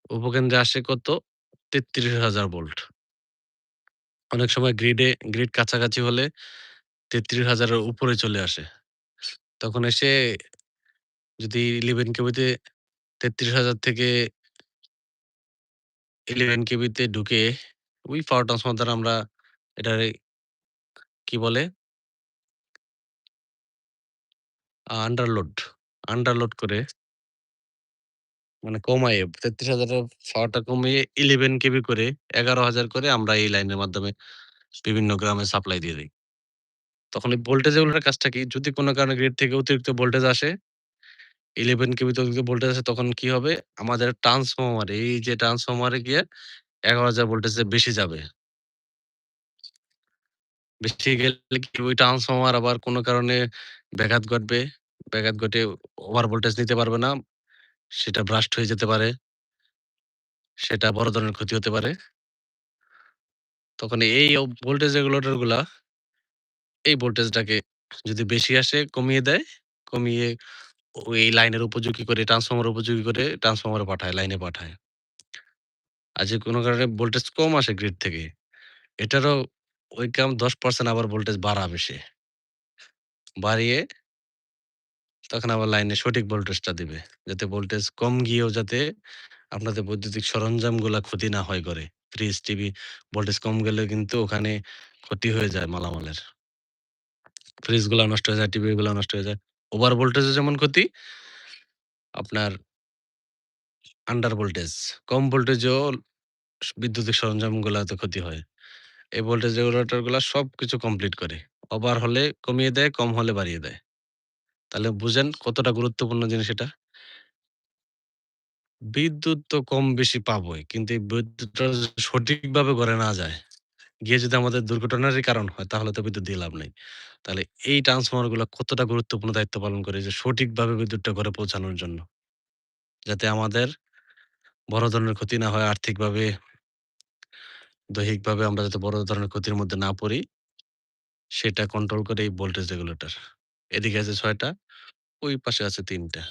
উপকেন্দ্রে আসে কত? ৩৩,০০০ ভোল্ট। অনেক সময় গ্রিড কাছাকাছি হলে ৩৩,০০০ এর উপরে চলে আসে। তখন এসে যদি 11 কেভিতে ৩৩,০০০ থেকে 11 কেভিতে ঢুকে ওই পাওয়ার ট্রান্সফর্মার দ্বারা আমরা এটারে কি বলে? আন্ডারলোড, আন্ডারলোড করে মানে কমায়ে ৩৩,০০০ এর পাওয়ারটা কমিয়ে 11 কেভি করে ১১,০০০ করে আমরা এই লাইনের মাধ্যমে বিভিন্ন গ্রামে সাপ্লাই দিয়ে দেই। তখন এই ভোল্টেজ রেগুলেটর কাজটা কি? যদি কোন কারণে গ্রিড থেকে অতিরিক্ত ভোল্টেজ আসে, 11 কেভি তে অতিরিক্ত ভোল্টেজ আসে তখন কি হবে? আমাদের ট্রান্সফরমারে এই যে ট্রান্সফরমারে গিয়ে ১১,০০০ ভোল্টেজের বেশি যাবে। বেশি গেলে কি ওই ট্রান্সফরমার আবার কোন কারণে ব্যাঘাত ঘটবে। ব্যাঘাত ঘটে ওভার ভোল্টেজ নিতে পারবে না। সেটা ব্রাস্ট হয়ে যেতে পারে। সেটা বড় ধরনের ক্ষতি হতে পারে। তখন এই ভোল্টেজ রেগুলেটর গুলা এই ভোল্টেজটাকে যদি বেশি আসে কমিয়ে দেয়। কমিয়ে ওই লাইনের উপযোগী করে ট্রান্সফর্মার উপযোগী করে ট্রান্সফর্মারে পাঠায়, লাইনে পাঠায়। আর যে কোনো কারণে ভোল্টেজ কম আসে গ্রিড থেকে, এটারও ওই কাম ১০% আবার ভোল্টেজ বাড়াবে সে। বাড়িয়ে তখন আবার লাইনে সঠিক ভোল্টেজটা দিবে। যাতে ভোল্টেজ কম গিয়েও যাতে আপনাদের বৈদ্যুতিক সরঞ্জামগুলা ক্ষতি না হয় ঘরে। ফ্রিজ, টিভি ভোল্টেজ কম গেলে কিন্তু ওখানে ক্ষতি হয়ে যায় মালামালের। ফ্রিজগুলা নষ্ট হয়ে যায়, টিভি গুলা নষ্ট হয়ে যায়। ওভার ভোল্টেজে যেমন ক্ষতি, আপনার আন্ডার ভোল্টেজ, কম ভোল্টেজেও বিদ্যুতিক সরঞ্জামগুলাতে ক্ষতি হয়। এই ভোল্টেজ রেগুলেটর গুলা সবকিছু কমপ্লিট করে। ওভার হলে কমিয়ে দেয়, কম হলে বাড়িয়ে দেয়। তাহলে বুঝেন কতটা গুরুত্বপূর্ণ জিনিস এটা? বিদ্যুৎ তো কম বেশি পাবোই। কিন্তু এই বিদ্যুৎটা যদি সঠিকভাবে ঘরে না যায়, গিয়ে যদি আমাদের দুর্ঘটনারই কারণ হয় তাহলে তো বিদ্যুৎ দিয়ে লাভ নেই। তাহলে এই ট্রান্সফর্মার গুলা কতটা গুরুত্বপূর্ণ দায়িত্ব পালন করে যে সঠিকভাবে বিদ্যুৎটা ঘরে পৌঁছানোর জন্য। যাতে আমাদের বড় ধরনের ক্ষতি না হয় আর্থিকভাবে, দৈহিকভাবে আমরা যাতে বড় ধরনের ক্ষতির মধ্যে না পড়ি, সেটা কন্ট্রোল করে এই ভোল্টেজ রেগুলেটর। এদিকে আছে ৬ টা, ওই পাশে আছে ৩ টা।